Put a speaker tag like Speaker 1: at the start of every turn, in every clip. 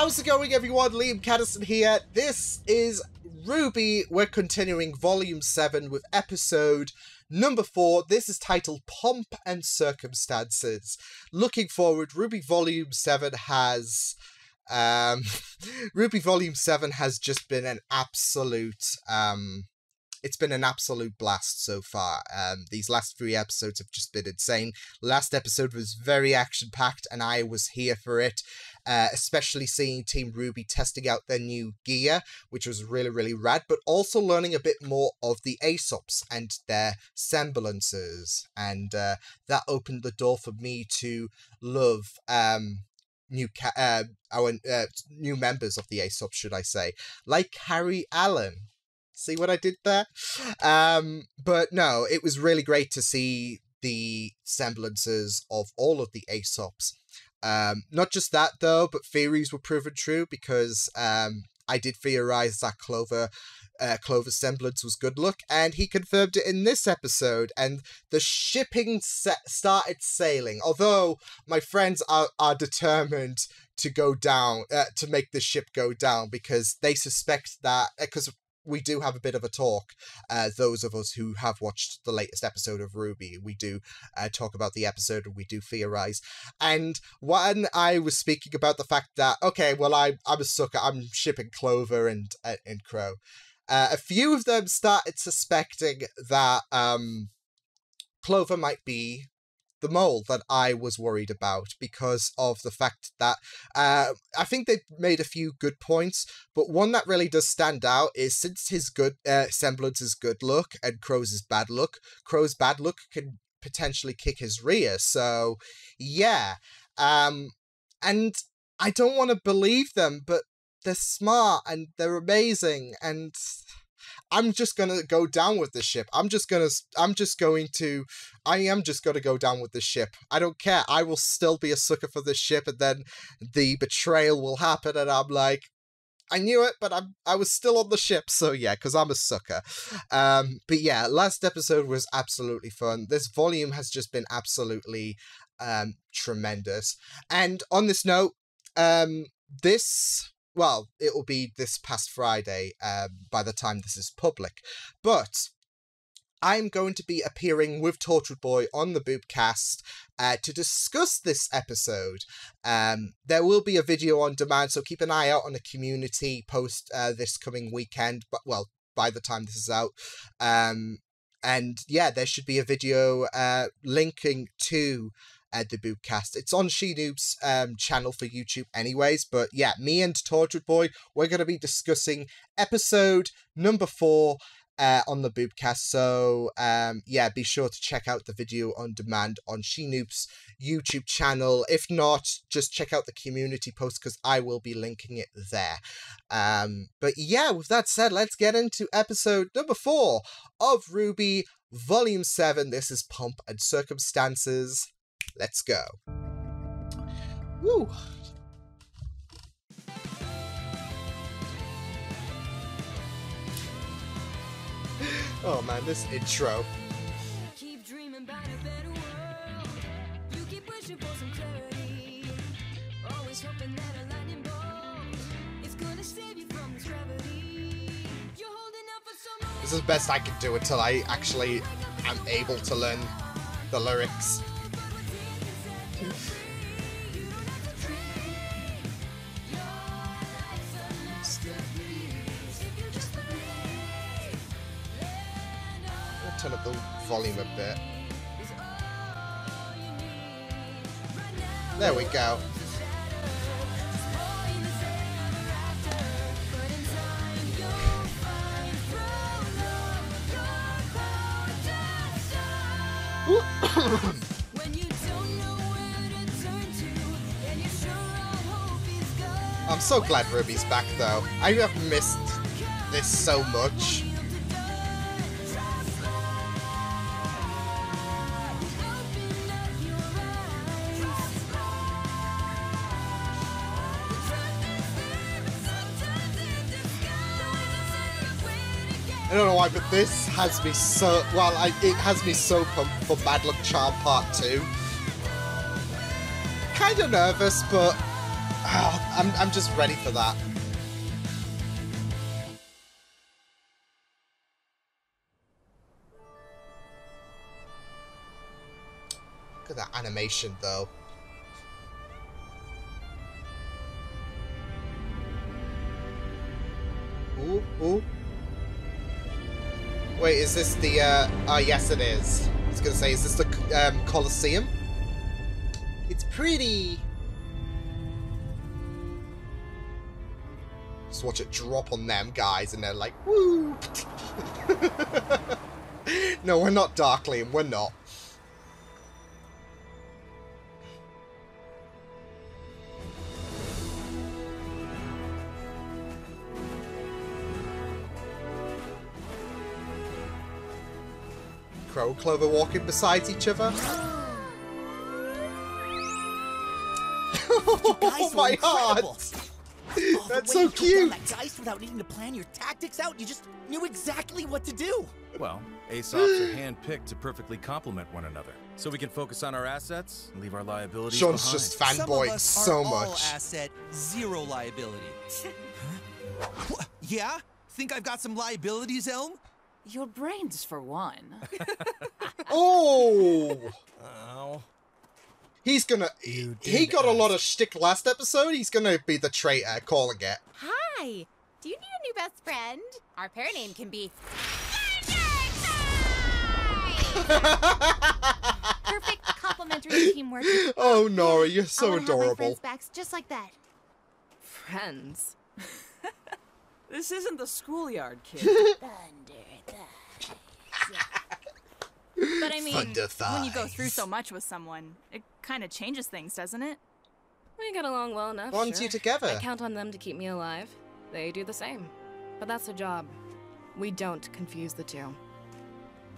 Speaker 1: How's it going, everyone? Liam Catterson here. This is RWBY. We're continuing Volume 7 with episode number 4. This is titled Pomp and Circumstances. Looking forward, RWBY Volume 7 has... RWBY Volume 7 has just been an absolute... It's been an absolute blast so far. These last 3 episodes have just been insane. Last episode was very action-packed, and I was here for it. Especially seeing Team RWBY testing out their new gear, which was really, really rad, but also learning a bit more of the Aesops and their semblances. And that opened the door for me to love new members of the Aesops, should I say, like Harry Allen. See what I did there? But no, it was really great to see the semblances of all of the Aesops. Not just that, though, but theories were proven true, because I did theorize that Clover's semblance was good luck, and he confirmed it in this episode, and the shipping started sailing. Although my friends are determined to go down, to make the ship go down, because they suspect that, because we do have a bit of a talk, those of us who have watched the latest episode of RWBY, we do talk about the episode and we do theorize. And when I was speaking about the fact that, okay, well, I'm a sucker, I'm shipping Clover and Crow, a few of them started suspecting that Clover might be the mole that I was worried about, because of the fact that I think they made a few good points, but one that really does stand out is, since his good semblance is good luck and Crow's is bad luck can potentially kick his rear. So yeah, and I don't want to believe them, but they're smart and they're amazing, and I'm just gonna go down with the ship. I am just gonna go down with the ship. I don't care. I will still be a sucker for this ship, and then the betrayal will happen, and I'm like, I knew it, but I was still on the ship, so yeah, because I'm a sucker. But yeah, last episode was absolutely fun. This volume has just been absolutely tremendous. And on this note, well, it will be this past Friday by the time this is public. But I'm going to be appearing with Tortured Boy on the Boopcast to discuss this episode. There will be a video on demand, so keep an eye out on the community post this coming weekend. But, well, by the time this is out. And yeah, there should be a video linking to the Boopcast. It's on SheNoob's channel for YouTube anyways, but yeah, me and Tortured Boy, we're going to be discussing episode number 4 on the Boopcast, so yeah, be sure to check out the video on demand on SheNoob's YouTube channel. If not, just check out the community post, because I will be linking it there. But yeah, with that said, let's get into episode number 4 of RWBY Volume 7. This is Pomp and Circumstances. Let's go. Woo! Oh man, this intro. Keep dreaming about a better world. You keep wishing for some clarity. Always hoping that a lightning bolt is gonna save you from this gravity. You're holding out for some. This is the best I can do until I actually am able to learn the lyrics. Turn up the volume a bit. There we go. I'm so glad RWBY's back, though. I have missed this so much. I don't know why, but this has me so... Well, it has me so pumped for Bad Luck Charm Part 2. Kinda nervous, but Oh, I'm just ready for that. Look at that animation, though. Ooh, ooh. Wait, is this the, oh, yes it is. I was gonna say, is this the, Colosseum? It's pretty. Just watch it drop on them guys, and they're like, woo! No, we're not Darklium, we're not. Crow and Clover walking beside each other. Oh my heart! That's so cute!
Speaker 2: That dice without needing to plan your tactics out, you just knew exactly what to do!
Speaker 3: Well, Aesop's are hand-picked to perfectly complement one another, so we can focus on our assets and leave our liabilities
Speaker 1: Sean's
Speaker 3: behind.
Speaker 1: just fanboying so much.
Speaker 2: All asset, zero liability. Yeah? Think I've got some liabilities, Elm?
Speaker 4: Your brains, for one.
Speaker 1: Oh!
Speaker 3: Oh.
Speaker 1: He's gonna... He got a lot of shtick last episode. He's gonna be the traitor calling it.
Speaker 5: Hi! Do you need a new best friend? Our pair name can be... Perfect complementary teamwork.
Speaker 1: Oh, Nora, you're so
Speaker 5: I wanna have my
Speaker 1: adorable.
Speaker 5: friends back just like that.
Speaker 4: Friends. This isn't the schoolyard, kid.
Speaker 5: Thunder thighs.
Speaker 4: But I mean,
Speaker 1: Thunder
Speaker 4: when you go
Speaker 1: thighs.
Speaker 4: through so much with someone, it kind of changes things, doesn't it?
Speaker 6: We get along well enough.
Speaker 1: Bonds
Speaker 6: sure.
Speaker 1: you together.
Speaker 6: I count on them to keep me alive. They do the same. But that's their job. We don't confuse the two.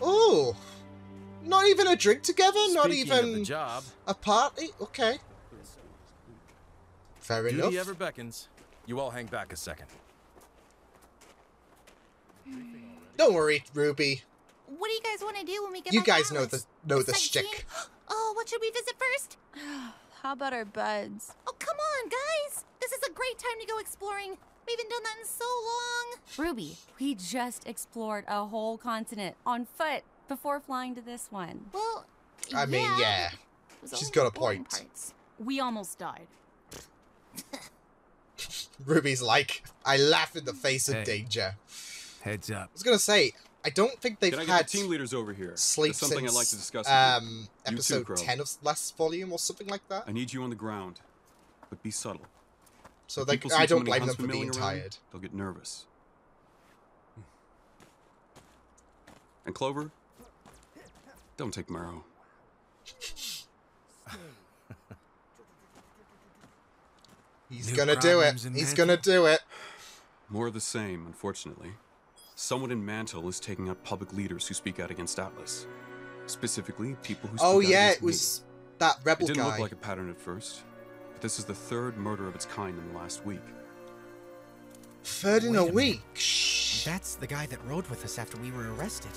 Speaker 1: Oh! Not even a drink together? Not
Speaker 3: Speaking of the
Speaker 1: even
Speaker 3: job,
Speaker 1: a party? Okay. Fair enough.
Speaker 3: duty ever beckons. You all hang back a second.
Speaker 1: Don't worry, Ruby.
Speaker 5: What do you guys want to do when we get
Speaker 1: You
Speaker 5: back
Speaker 1: guys
Speaker 5: to
Speaker 1: know
Speaker 5: Atlas?
Speaker 1: the
Speaker 5: Sightseeing?
Speaker 1: shtick.
Speaker 5: Oh, what should we visit first?
Speaker 7: How about our buds?
Speaker 5: Oh, come on, guys! This is a great time to go exploring. We haven't done that in so long.
Speaker 7: Ruby, we just explored a whole continent on foot before flying to this one.
Speaker 5: Well,
Speaker 1: I mean, yeah.
Speaker 5: but it was
Speaker 1: She's
Speaker 5: only
Speaker 1: got
Speaker 5: the
Speaker 1: a
Speaker 5: boring
Speaker 1: point.
Speaker 5: parts.
Speaker 4: We almost died.
Speaker 1: Ruby's like, I laugh in the face of
Speaker 8: Hey.
Speaker 1: danger.
Speaker 8: Heads up.
Speaker 1: I was gonna say, I don't think they've
Speaker 9: Can I
Speaker 1: had
Speaker 9: get the team leaders over here?
Speaker 1: sleep
Speaker 9: There's something
Speaker 1: since
Speaker 9: I'd like to discuss with you. You too,
Speaker 1: episode
Speaker 9: Crow.
Speaker 1: 10 of last volume or something like that.
Speaker 9: I need you on the ground, but be subtle.
Speaker 1: So
Speaker 9: If
Speaker 1: they,
Speaker 9: people see
Speaker 1: I
Speaker 9: too
Speaker 1: don't
Speaker 9: many
Speaker 1: blame them
Speaker 9: huntsmen
Speaker 1: for being
Speaker 9: milling around,
Speaker 1: tired.
Speaker 9: They'll get nervous. And Clover, don't take Marrow.
Speaker 1: He's
Speaker 8: New
Speaker 1: gonna do it.
Speaker 8: problems in
Speaker 1: He's
Speaker 8: Mantle?
Speaker 1: gonna do it.
Speaker 9: More of the same, unfortunately. Someone in Mantle is taking out public leaders who speak out against Atlas. Specifically, people who speak
Speaker 1: Oh
Speaker 9: out
Speaker 1: yeah,
Speaker 9: against
Speaker 1: it was that
Speaker 9: me.
Speaker 1: rebel
Speaker 9: It didn't
Speaker 1: guy.
Speaker 9: look like a pattern at first, but this is the third murder of its kind in the last week.
Speaker 1: Third in a
Speaker 2: Wait a
Speaker 1: week. Shh.
Speaker 2: That's the guy that rode with us after we were arrested.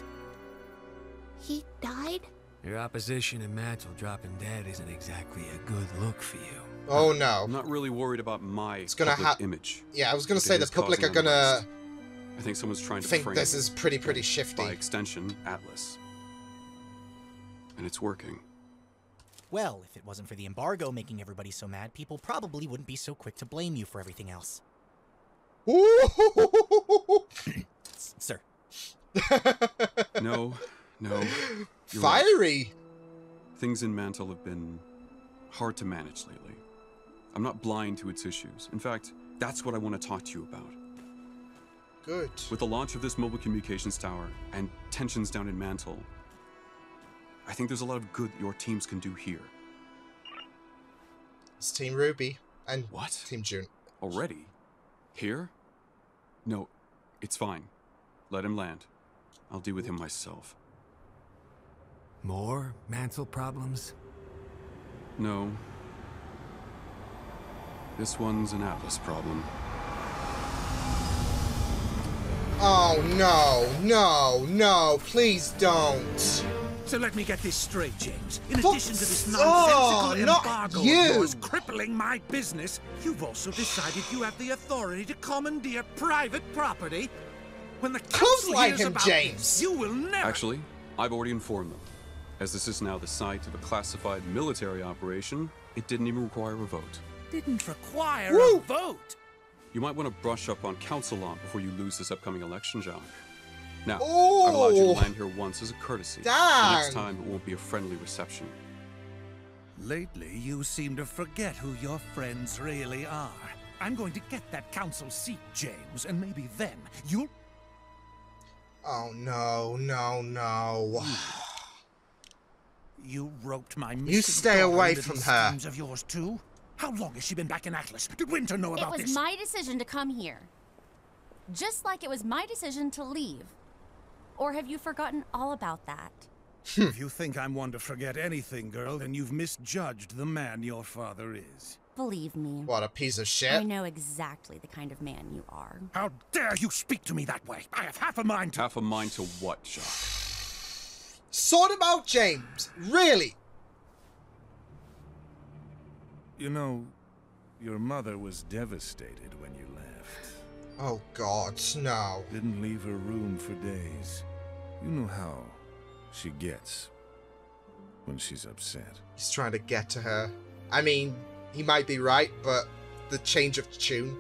Speaker 5: He died?
Speaker 8: Your opposition in Mantle dropping dead isn't exactly a good look for you.
Speaker 1: Oh no.
Speaker 9: I'm not really worried about my
Speaker 1: gonna
Speaker 9: public image.
Speaker 1: Yeah, I was gonna
Speaker 9: but
Speaker 1: say
Speaker 9: it
Speaker 1: the
Speaker 9: is
Speaker 1: public are
Speaker 9: causing
Speaker 1: gonna
Speaker 9: unrest. I think someone's trying to
Speaker 1: think
Speaker 9: frame
Speaker 1: this is pretty
Speaker 9: by
Speaker 1: shifty.
Speaker 9: extension, Atlas. And it's working.
Speaker 2: Well, if it wasn't for the embargo making everybody so mad, people probably wouldn't be so quick to blame you for everything else.
Speaker 1: Ooh.
Speaker 2: Sir.
Speaker 9: No, you're right.
Speaker 1: Fiery.
Speaker 9: Things in Mantle have been hard to manage lately. I'm not blind to its issues. In fact, that's what I want to talk to you about.
Speaker 1: Good.
Speaker 9: With the launch of this mobile communications tower and tensions down in Mantle, I think there's a lot of good your teams can do here.
Speaker 1: It's Team Ruby and
Speaker 9: What?
Speaker 1: Team June.
Speaker 9: Already? Here? No, it's fine. Let him land. I'll deal with him myself.
Speaker 8: More Mantle problems?
Speaker 9: No. This one's an Atlas problem.
Speaker 1: Oh no, no, no, please don't.
Speaker 10: So let me get this straight, James. In
Speaker 1: Fuck-
Speaker 10: addition to this
Speaker 1: Oh,
Speaker 10: nonsensical
Speaker 1: not
Speaker 10: embargo
Speaker 1: you.
Speaker 10: of yours crippling my business, you've also decided you have the authority to commandeer private property. When the council
Speaker 1: like
Speaker 10: hears
Speaker 1: him,
Speaker 10: about
Speaker 1: James.
Speaker 10: this, you will never...
Speaker 9: Actually, I've already informed them. As this is now the site of a classified military operation, it didn't even require a vote.
Speaker 10: Didn't require
Speaker 1: Woo.
Speaker 10: a vote.
Speaker 9: You might want to brush up on council law before you lose this upcoming election, Jacques. Now,
Speaker 1: Oh.
Speaker 9: I've allowed you to land here once as a courtesy. The next
Speaker 1: Dang.
Speaker 9: time, it won't be a friendly reception.
Speaker 10: Lately, you seem to forget who your friends really are. I'm going to get that council seat, James, and maybe then you'll...
Speaker 1: Oh, no.
Speaker 10: You roped my
Speaker 1: You
Speaker 10: missing
Speaker 1: stay
Speaker 10: daughter
Speaker 1: away
Speaker 10: into
Speaker 1: from
Speaker 10: these
Speaker 1: her.
Speaker 10: schemes of yours too? How long has she been back in Atlas? Did Winter know
Speaker 7: It
Speaker 10: about
Speaker 7: was
Speaker 10: this?
Speaker 7: my decision to come here. Just like it was my decision to leave. Or have you forgotten all about that?
Speaker 10: If you think I'm one to forget anything, girl, then you've misjudged the man your father is.
Speaker 7: Believe me.
Speaker 1: What a piece of
Speaker 7: I
Speaker 1: shit.
Speaker 7: know exactly the kind of man you are.
Speaker 10: How dare you speak to me that way? I have half a mind to...
Speaker 9: Half a mind to what, Jacques?
Speaker 1: Sort him out, James. Really?
Speaker 10: You know, your mother was devastated when you left.
Speaker 1: Oh, God, no.
Speaker 10: Didn't leave her room for days. You know how she gets when she's upset.
Speaker 1: He's trying to get to her. I mean, he might be right, but the change of tune.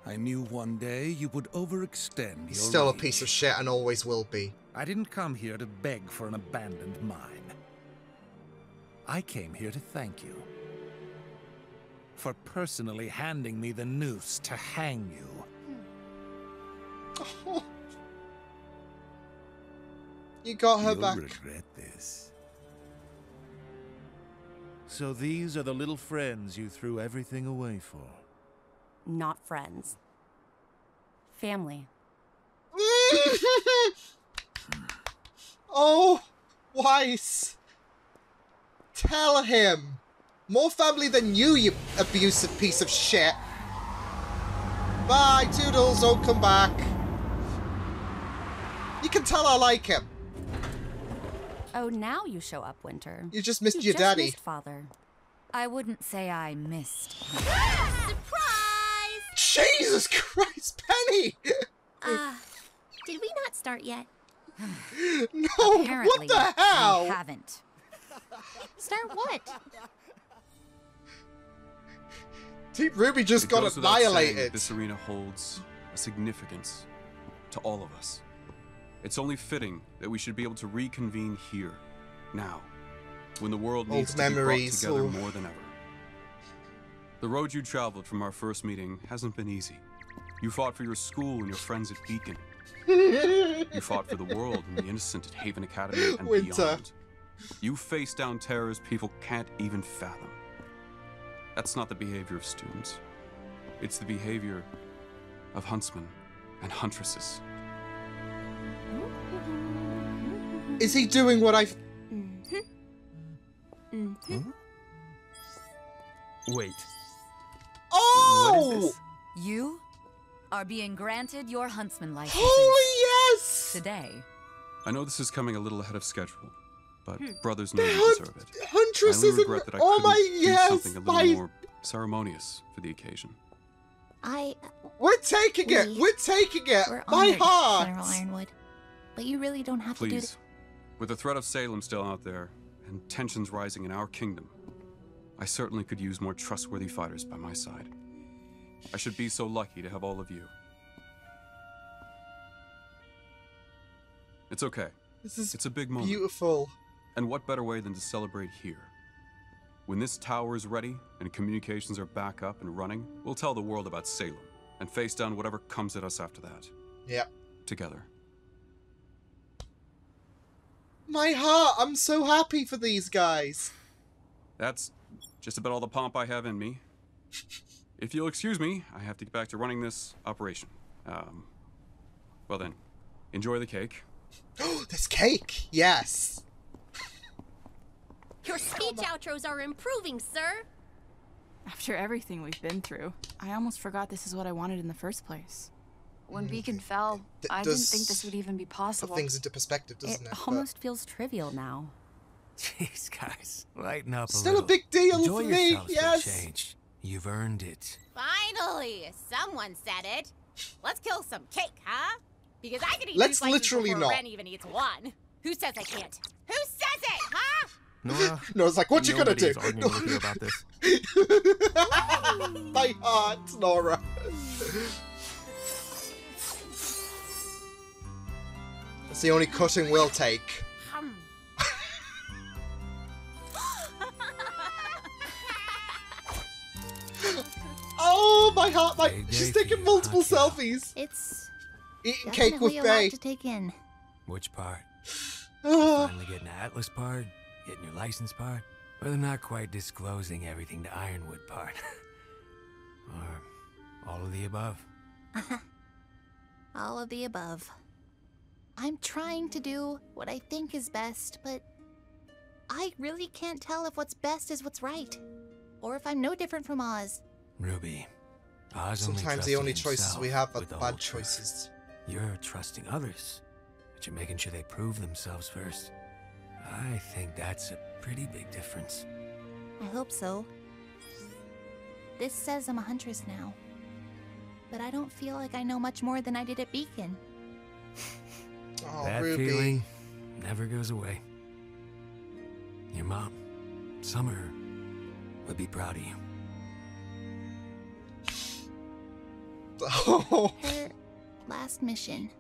Speaker 10: I knew one day you would overextend
Speaker 1: He's
Speaker 10: your
Speaker 1: still a
Speaker 10: reach.
Speaker 1: piece of shit and always will be.
Speaker 10: I didn't come here to beg for an abandoned mine. I came here to thank you for personally handing me the noose to hang you.
Speaker 1: You got her
Speaker 10: You'll
Speaker 1: back.
Speaker 10: regret this. So these are the little friends you threw everything away for.
Speaker 7: Not friends. Family.
Speaker 1: Oh, Weiss. Tell him. More family than you abusive piece of shit. Bye, Toodles. Don't come back. You can tell I like him.
Speaker 7: Oh, now you show up, Winter.
Speaker 1: You just missed
Speaker 7: You
Speaker 1: your
Speaker 7: just
Speaker 1: daddy.
Speaker 7: missed Father.
Speaker 5: I wouldn't say I missed. Surprise!
Speaker 1: Jesus Christ, Penny!
Speaker 5: Did we not start yet?
Speaker 1: No,
Speaker 5: Apparently,
Speaker 1: what the hell?
Speaker 5: we haven't. Start what?
Speaker 1: Team Ruby just
Speaker 9: It
Speaker 1: got
Speaker 9: goes without saying that
Speaker 1: annihilated.
Speaker 9: this arena holds a significance to all of us. It's only fitting that we should be able to reconvene here, now, when the world needs to
Speaker 1: memories,
Speaker 9: be brought together
Speaker 1: oh.
Speaker 9: more than ever. The road you traveled from our first meeting hasn't been easy. You fought for your school and your friends at Beacon. You fought for the world and the innocent at Haven Academy and
Speaker 1: Winter.
Speaker 9: beyond. You faced down terrors people can't even fathom. That's not the behavior of students. It's the behavior of huntsmen and huntresses.
Speaker 1: Is he doing what I've...
Speaker 10: Wait.
Speaker 1: Oh!
Speaker 10: What is this?
Speaker 5: You are being granted your huntsman license
Speaker 1: Holy yes!
Speaker 5: today.
Speaker 9: I know this is coming a little ahead of schedule, but brothers know
Speaker 1: The
Speaker 9: you deserve it. I
Speaker 1: Huntresses
Speaker 9: only
Speaker 1: and...
Speaker 9: regret that I
Speaker 1: Oh
Speaker 9: couldn't
Speaker 1: my, yes!
Speaker 9: do something a little
Speaker 1: My...
Speaker 9: more ceremonious for the occasion.
Speaker 1: We're taking it!
Speaker 5: We-
Speaker 1: We're taking it!
Speaker 5: We're
Speaker 1: My
Speaker 5: honored,
Speaker 1: heart!
Speaker 5: General Ironwood. But you really don't have to do
Speaker 9: Please, with the threat of Salem still out there, and tensions rising in our kingdom, I certainly could use more trustworthy fighters by my side. I should be so lucky to have all of you. It's okay.
Speaker 1: This is
Speaker 9: It's a big moment.
Speaker 1: beautiful.
Speaker 9: And what better way than to celebrate here? When this tower is ready and communications are back up and running, we'll tell the world about Salem and face down whatever comes at us after that.
Speaker 1: Yep.
Speaker 9: Together.
Speaker 1: My heart! I'm so happy for these guys.
Speaker 9: That's just about all the pomp I have in me. If you'll excuse me, I have to get back to running this operation. Well then, enjoy the cake.
Speaker 1: Oh, this cake! Yes!
Speaker 5: Your speech outros are improving, sir.
Speaker 4: After everything we've been through, I almost forgot this is what I wanted in the first place.
Speaker 6: When Beacon fell, I didn't think this would even be possible.
Speaker 1: Put things into perspective, doesn't it?
Speaker 7: It almost feels trivial now.
Speaker 8: Jeez, guys, lighten up
Speaker 1: Still
Speaker 8: a
Speaker 1: a
Speaker 8: little.
Speaker 1: big deal
Speaker 8: Enjoy
Speaker 1: for me,
Speaker 8: yourselves for a
Speaker 1: yes.
Speaker 8: change. You've earned it.
Speaker 5: Finally, someone said it. Let's kill some cake, huh? Because I can eat
Speaker 1: Let's
Speaker 5: 2 slices
Speaker 1: literally
Speaker 5: before
Speaker 1: not.
Speaker 5: Ren even eats 1. Who says I can't? Who says it, huh?
Speaker 8: Nora,
Speaker 1: No, it's like, what you gonna do?
Speaker 8: nobody's arguing with you about this.
Speaker 1: My heart, Nora. That's the only cutting we'll take. Oh, my heart, my...
Speaker 8: Big
Speaker 1: She's
Speaker 8: day for
Speaker 1: taking
Speaker 8: you,
Speaker 1: multiple
Speaker 8: huh,
Speaker 1: selfies.
Speaker 5: It's
Speaker 1: Eating cake with
Speaker 5: definitely a
Speaker 1: Bay.
Speaker 5: lot to take in.
Speaker 8: Which part?
Speaker 1: Oh,
Speaker 8: Finally getting the Atlas part? Getting your license part? Or the not quite disclosing everything to Ironwood part? Or all of the above?
Speaker 5: All of the above. I'm trying to do what I think is best, but I really can't tell if what's best is what's right. Or if I'm no different from Oz.
Speaker 8: Ruby, Oz
Speaker 1: sometimes the only
Speaker 8: trusted
Speaker 1: choices we
Speaker 8: himself
Speaker 1: have are
Speaker 8: with the
Speaker 1: bad
Speaker 8: whole truth.
Speaker 1: choices.
Speaker 8: You're trusting others, but you're making sure they prove themselves first. I think that's a pretty big difference.
Speaker 5: I hope so. This says I'm a huntress now. But I don't feel like I know much more than I did at Beacon.
Speaker 1: Oh,
Speaker 8: That
Speaker 1: Ruby.
Speaker 8: feeling never goes away. Your mom, Summer, would be proud of you.
Speaker 1: Oh.
Speaker 5: Her last mission.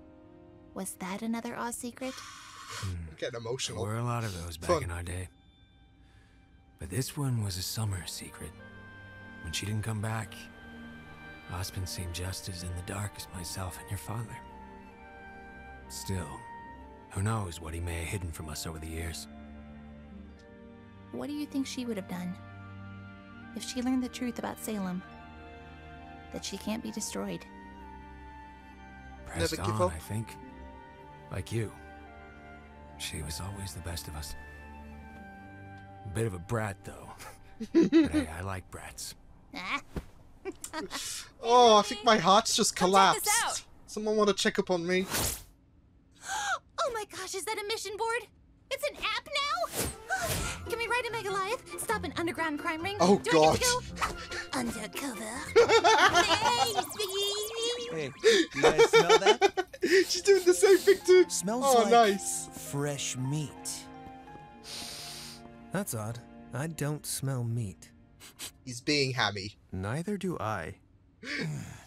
Speaker 5: Was that another Oz secret?
Speaker 1: I'm getting
Speaker 8: There
Speaker 1: emotional.
Speaker 8: were a lot of those back
Speaker 1: Fun.
Speaker 8: in our day. But this one was a Summer secret. When she didn't come back, Osmond seemed just as in the dark as myself and your father. Still, who knows what he may have hidden from us over the years.
Speaker 5: What do you think she would have done? If she learned the truth about Salem? That she can't be destroyed?
Speaker 8: Pressed
Speaker 1: Never give
Speaker 8: on,
Speaker 1: up.
Speaker 8: I think. Like you. She was always the best of us. A bit of a brat, though. But hey, I like brats.
Speaker 5: Ah.
Speaker 1: Oh, I think my heart's just
Speaker 5: Come check
Speaker 1: collapsed.
Speaker 5: this out.
Speaker 1: Someone want to check up on me?
Speaker 5: Oh my gosh, is that a mission board? It's an app now? Can we ride a Megaliath? Stop an underground crime ring?
Speaker 1: Oh,
Speaker 5: Do
Speaker 1: God.
Speaker 5: I get to go undercover?
Speaker 11: Hey, you guys smell that?
Speaker 1: She's doing the same thing too.
Speaker 11: Smells
Speaker 1: Oh,
Speaker 11: like
Speaker 1: nice.
Speaker 11: fresh meat. That's odd. I don't smell meat.
Speaker 1: He's being hammy.
Speaker 11: Neither do I.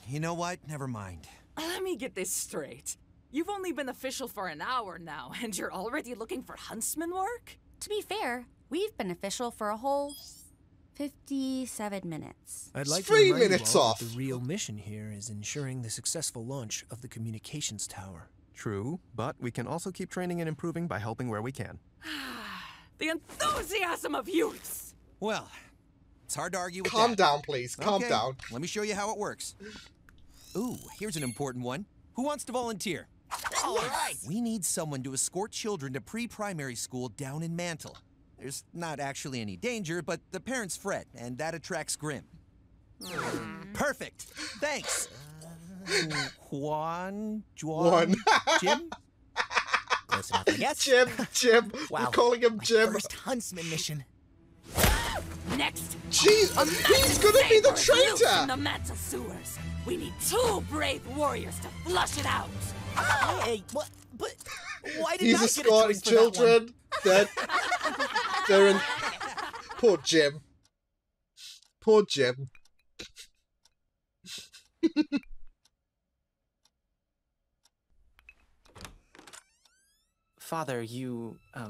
Speaker 12: You know what? Never mind.
Speaker 13: Let me get this straight. You've only been official for an hour now, and you're already looking for huntsman work?
Speaker 7: To be fair, we've been official for a whole 57 minutes.
Speaker 11: I'd like
Speaker 1: It's
Speaker 11: to
Speaker 1: 3
Speaker 11: remind you
Speaker 1: minutes
Speaker 11: all
Speaker 1: off.
Speaker 11: that the real mission here is ensuring the successful launch of the communications tower. True, but we can also keep training and improving by helping where we can.
Speaker 13: The enthusiasm of youths!
Speaker 12: Well, it's hard to argue with
Speaker 1: Calm
Speaker 12: that.
Speaker 1: down, please. Calm
Speaker 12: Okay,
Speaker 1: down.
Speaker 12: Let me show you how it works. Ooh, here's an important one. Who wants to volunteer? All right. We need someone to escort children to pre-primary school down in Mantle. There's not actually any danger, but the parents fret, and that attracts Grim. Perfect. Thanks. Juan? Jim?
Speaker 11: Close enough, I guess.
Speaker 1: Jim.
Speaker 11: Wow.
Speaker 1: We're calling him Jim.
Speaker 11: First huntsman mission.
Speaker 13: Next!
Speaker 1: Jeez, he's gonna be the traitor!
Speaker 13: In the Mantle sewers. We need 2 brave warriors to flush it out.
Speaker 11: Hey, what? But why did
Speaker 1: He's
Speaker 11: I get a
Speaker 1: escorting
Speaker 11: choice for that one?
Speaker 1: children. They're in. Poor Jim. Poor Jim.
Speaker 14: Father, you,
Speaker 1: Oh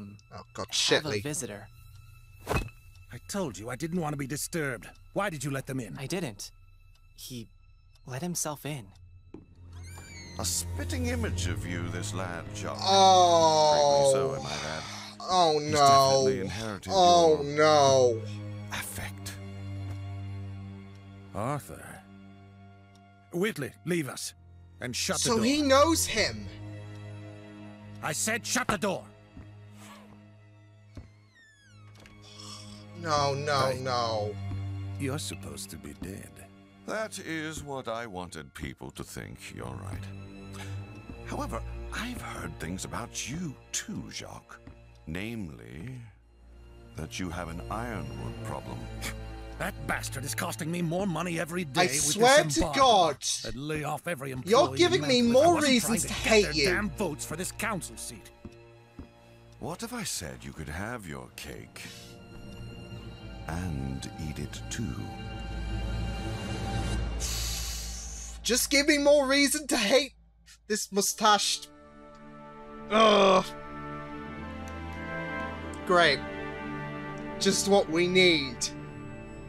Speaker 1: God,
Speaker 14: have a
Speaker 1: Shitley.
Speaker 14: visitor.
Speaker 10: I told you I didn't want to be disturbed. Why did you let them in?
Speaker 14: I didn't. He let himself in.
Speaker 15: A spitting image of you, this lad, John.
Speaker 1: Oh.
Speaker 15: Greatly so, I might add.
Speaker 1: Oh
Speaker 15: He's definitely
Speaker 1: no.
Speaker 15: inherited
Speaker 1: Oh
Speaker 15: your
Speaker 1: no.
Speaker 15: affect.
Speaker 10: Arthur. Whitley, leave us. And shut the
Speaker 1: So
Speaker 10: door.
Speaker 1: he knows him.
Speaker 10: I said shut the door.
Speaker 1: No.
Speaker 10: You're supposed to be dead.
Speaker 15: That is what I wanted people to think, you're right. However, I've heard things about you too, Jacques. Namely, that you have an ironwood problem.
Speaker 10: That bastard is costing me more money every day.
Speaker 1: I
Speaker 10: with
Speaker 1: swear
Speaker 10: this
Speaker 1: to
Speaker 10: embargo.
Speaker 1: God,
Speaker 10: I'd lay off every employee
Speaker 1: you're giving me
Speaker 10: mentally if I
Speaker 1: more
Speaker 10: wasn't
Speaker 1: reasons
Speaker 10: trying
Speaker 1: to
Speaker 10: get
Speaker 1: hate
Speaker 10: their
Speaker 1: you.
Speaker 10: damn votes for this council seat.
Speaker 15: What if I said you could have your cake and eat it too?
Speaker 1: Just give me more reason to hate this mustached. Ugh. Great. Just what we need.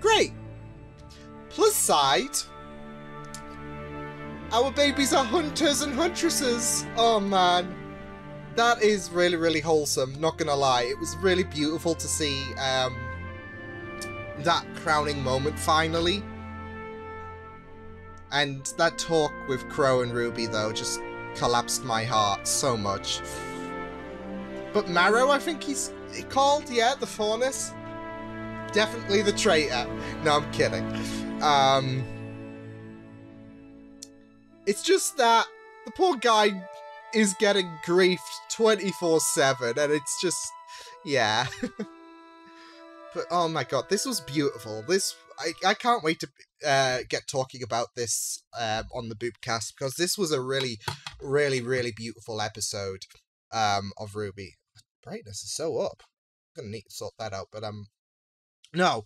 Speaker 1: Great. Plus side, our babies are hunters and huntresses. Oh man. That is really, really wholesome, not gonna lie. It was really beautiful to see that crowning moment finally. And that talk with Crow and Ruby, though, just collapsed my heart so much. But Marrow, I think he's called, yeah, the Faunus. Definitely the traitor. No, I'm kidding. It's just that the poor guy is getting griefed 24/7, and it's just, yeah. But oh my god, this was beautiful. I can't wait to get talking about this on the Boopcast, because this was a really, really, really beautiful episode of RWBY. Brightness is so up. I'm gonna need to sort that out, but no,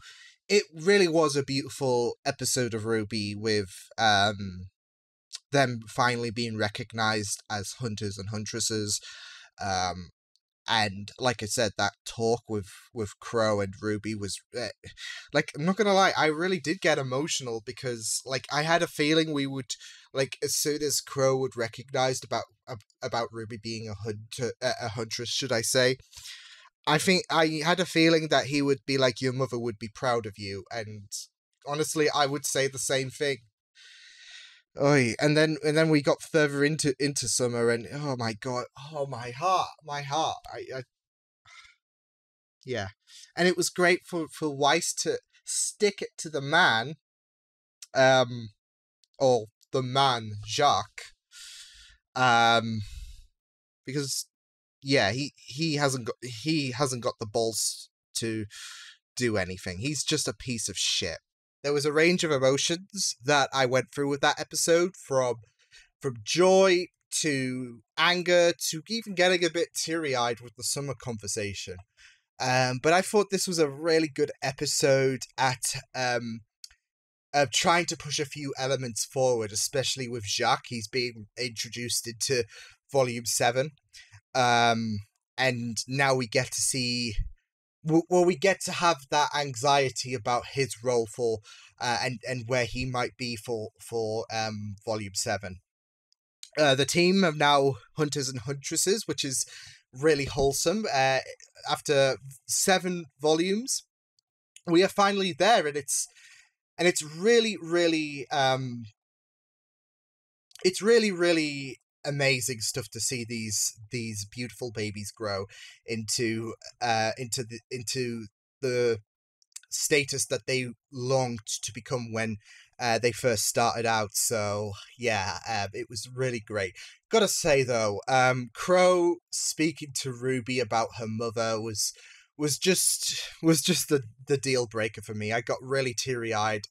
Speaker 1: it really was a beautiful episode of RWBY with them finally being recognized as hunters and huntresses. And like I said, that talk with Crow and Ruby was like, I'm not gonna lie, I really did get emotional, because like I had a feeling we would, like, as soon as Crow would recognized about Ruby being a huntress, should I say, I think I had a feeling that he would be like, your mother would be proud of you, and honestly, I would say the same thing. Oy, and then we got further into summer, and oh my god, oh my heart, I yeah, and it was great for Weiss to stick it to the man, or the man Jacques, because yeah, he hasn't got the balls to do anything. He's just a piece of shit. There was a range of emotions that I went through with that episode, from joy to anger to even getting a bit teary-eyed with the summer conversation. But I thought this was a really good episode at trying to push a few elements forward, especially with Jacques. He's being introduced into Volume 7. And now we get to see... Well, we get to have that anxiety about his role for, and where he might be for Volume 7. The team of now hunters and huntresses, which is really wholesome. After 7 volumes, we are finally there, and it's really, really, it's really, really amazing stuff to see these beautiful babies grow into the status that they longed to become when they first started out. So yeah, it was really great. Gotta say though, Crow speaking to Ruby about her mother was just the deal breaker for me. I got really teary-eyed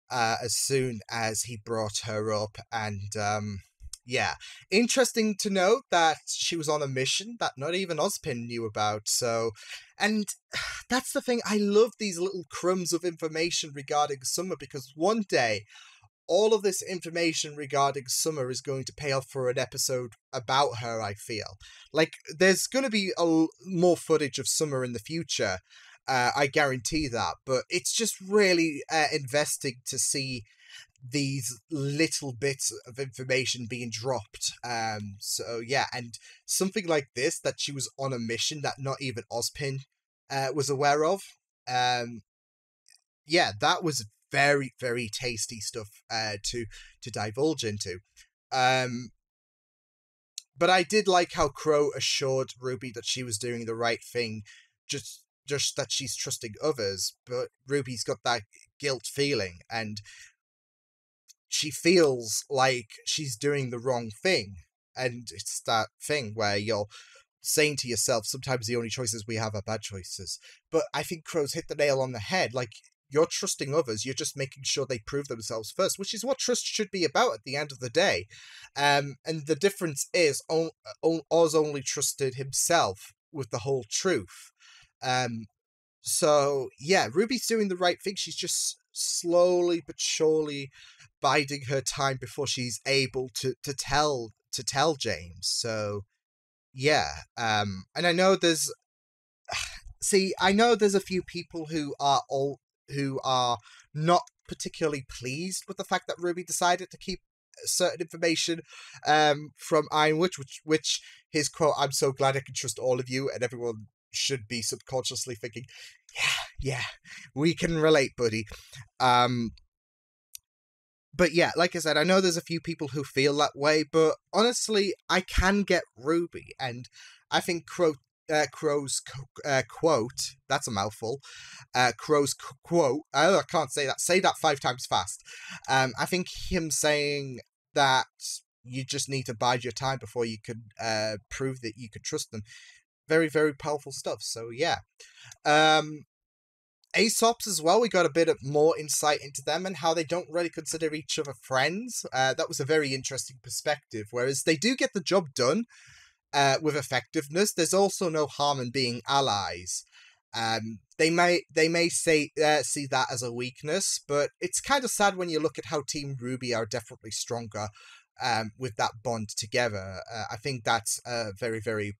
Speaker 1: as soon as he brought her up, and yeah, interesting to note that she was on a mission that not even Ozpin knew about. So, and that's the thing, I love these little crumbs of information regarding Summer, because one day all of this information regarding Summer is going to pay off for an episode about her, I feel. Like, there's going to be more footage of Summer in the future, I guarantee that, but it's just really investing to see these little bits of information being dropped. So yeah, and something like this, that she was on a mission that not even Ozpin was aware of. Yeah, that was very, very tasty stuff to divulge into. But I did like how Crow assured Ruby that she was doing the right thing, just that she's trusting others, but Ruby's got that guilt feeling, and she feels like she's doing the wrong thing. And it's that thing where you're saying to yourself, sometimes the only choices we have are bad choices. But I think Crow's hit the nail on the head. Like, you're trusting others, you're just making sure they prove themselves first, which is what trust should be about at the end of the day. And the difference is, Oz only trusted himself with the whole truth. So, yeah, Ruby's doing the right thing. She's just slowly but surely biding her time before she's able to tell James. So, yeah. And I know there's... See, I know there's a few people who are not particularly pleased with the fact that Ruby decided to keep certain information from Ironwood, which his quote, "I'm so glad I can trust all of you," and everyone should be subconsciously thinking, yeah, we can relate, buddy. But yeah, like I said, I know there's a few people who feel that way, but honestly, I can get Ruby, and I think Crow's quote, that's a mouthful, Crow's quote, I can't say that 5 times fast. I think him saying that you just need to bide your time before you could prove that you could trust them, very, very powerful stuff. So yeah. Aesops as well, we got a bit of more insight into them and how they don't really consider each other friends. That was a very interesting perspective, whereas they do get the job done with effectiveness. There's also no harm in being allies. They may say see that as a weakness, but it's kind of sad when you look at how Team RWBY are definitely stronger with that bond together. I think that's very, very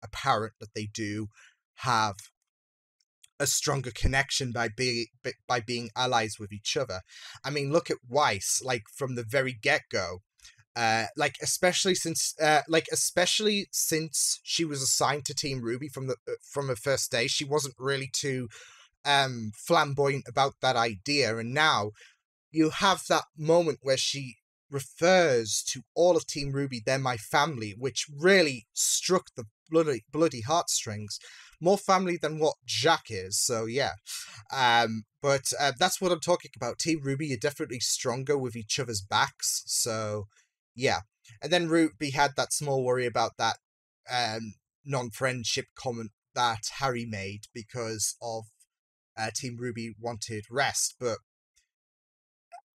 Speaker 1: apparent that they do have a stronger connection by being allies with each other. I mean, look at Weiss, like from the very get-go. Especially since she was assigned to Team RWBY from her first day, she wasn't really too flamboyant about that idea, and now you have that moment where she refers to all of Team RWBY, "They're my family," which really struck the bloody heartstrings. More family than what Jack is, so yeah. But that's what I'm talking about. Team RWBY are definitely stronger with each other's backs, so yeah. And then RWBY had that small worry about that non-friendship comment that Harry made because of Team RWBY wanted rest, but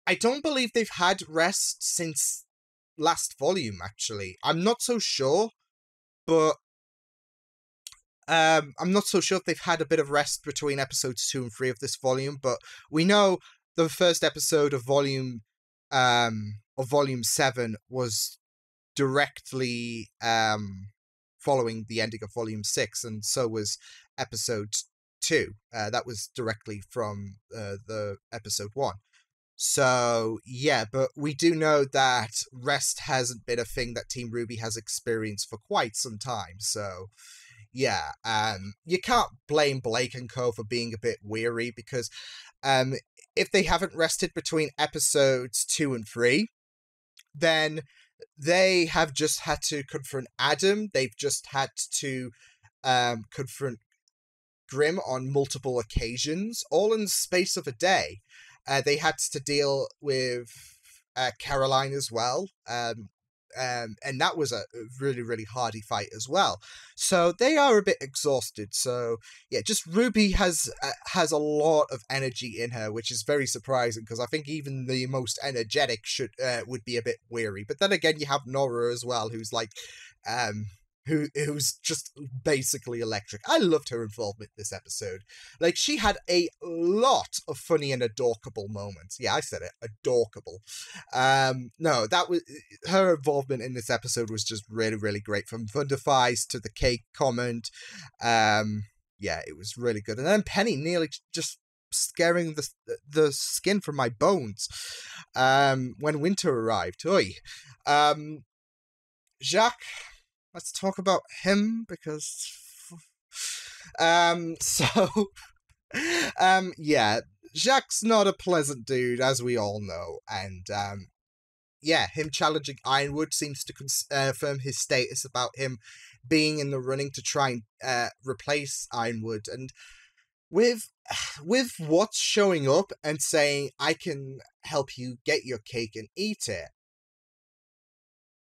Speaker 1: I don't believe they've had rest since last volume, actually. I'm not so sure, but I'm not so sure if they've had a bit of rest between episodes 2 and 3 of this volume, but we know the first episode of volume 7 was directly following the ending of volume 6, and so was episode 2. That was directly from the episode 1. So, yeah, but we do know that rest hasn't been a thing that Team RWBY has experienced for quite some time, so yeah, you can't blame Blake and co for being a bit weary, because if they haven't rested between episodes 2 and 3, then they have just had to confront Adam, they've just had to confront Grim on multiple occasions, all in the space of a day. They had to deal with Caroline as well, and that was a really, really hardy fight as well. So they are a bit exhausted. So yeah, just RWBY has a lot of energy in her, which is very surprising, because I think even the most energetic would be a bit weary. But then again, you have Nora as well, who's like who's just basically electric. I loved her involvement this episode. Like, she had a lot of funny and adorkable moments. Yeah, I said it, adorkable. No, that was her involvement in this episode was just really, really great. From Thunderfies to the cake comment. Yeah, it was really good. And then Penny nearly just scaring the skin from my bones when winter arrived. Oy. Jacques, let's talk about him, because yeah, Jacques' not a pleasant dude, as we all know, and yeah, him challenging Ironwood seems to confirm his status about him being in the running to try and replace Ironwood. And with what's showing up and saying, I can help you get your cake and eat it,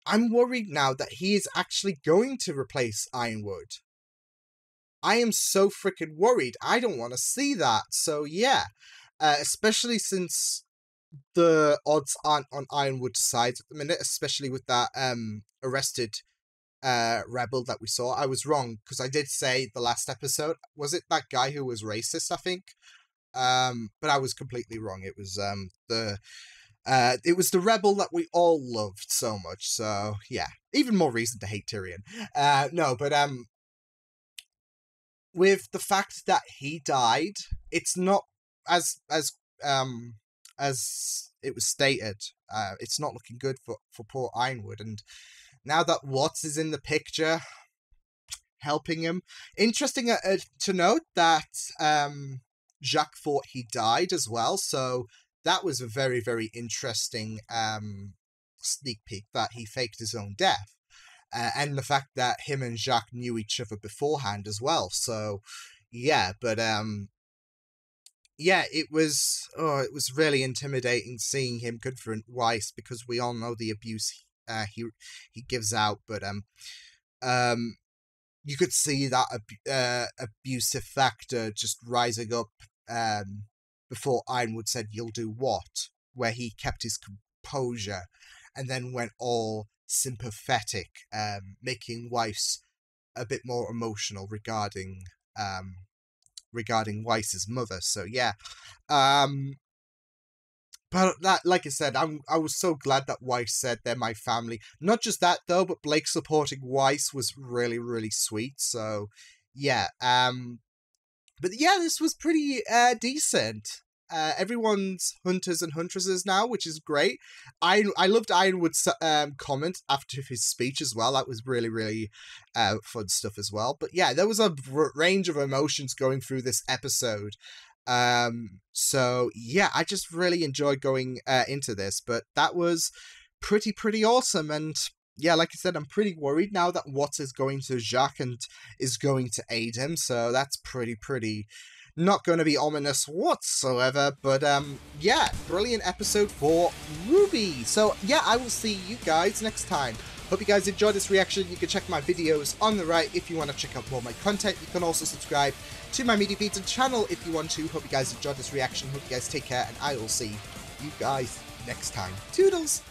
Speaker 1: I'm worried now that he is actually going to replace Ironwood. I am so freaking worried. I don't want to see that. So yeah, especially since the odds aren't on Ironwood's side at the minute, especially with that arrested rebel that we saw. I was wrong, because I did say the last episode, was it that guy who was racist, I think? But I was completely wrong. It was the rebel that we all loved so much. So yeah, even more reason to hate Tyrion. No, but with the fact that he died, it's not as it was stated. It's not looking good for poor Ironwood, and now that Watts is in the picture, helping him. Interesting to note that Jacques thought he died as well, so that was a very, very interesting sneak peek that he faked his own death. And the fact that him and Jacques knew each other beforehand as well. So, yeah, but yeah, it was really intimidating seeing him confront Weiss, because we all know the abuse he gives out, but you could see that abusive factor just rising up before Ironwood said, "You'll do what?" where he kept his composure and then went all sympathetic, making Weiss a bit more emotional regarding Weiss's mother. So yeah, but that, like I said, I was so glad that Weiss said they're my family. Not just that though, but Blake supporting Weiss was really, really sweet. So yeah, but yeah, this was pretty decent. Everyone's hunters and huntresses now, which is great. I loved Ironwood's comment after his speech as well. That was really, really fun stuff as well. But yeah, there was a range of emotions going through this episode. So yeah, I just really enjoyed going into this. But that was pretty awesome. And yeah, like I said, I'm pretty worried now that Watts is going to Jacques and is going to aid him. So that's pretty not going to be ominous whatsoever, but yeah, brilliant episode for RWBY. So yeah, I will see you guys next time. Hope you guys enjoyed this reaction. You can check my videos on the right if you want to check out more of my content. You can also subscribe to my Media Beats channel if you want to. Hope you guys enjoyed this reaction. Hope you guys take care, and I will see you guys next time. Toodles!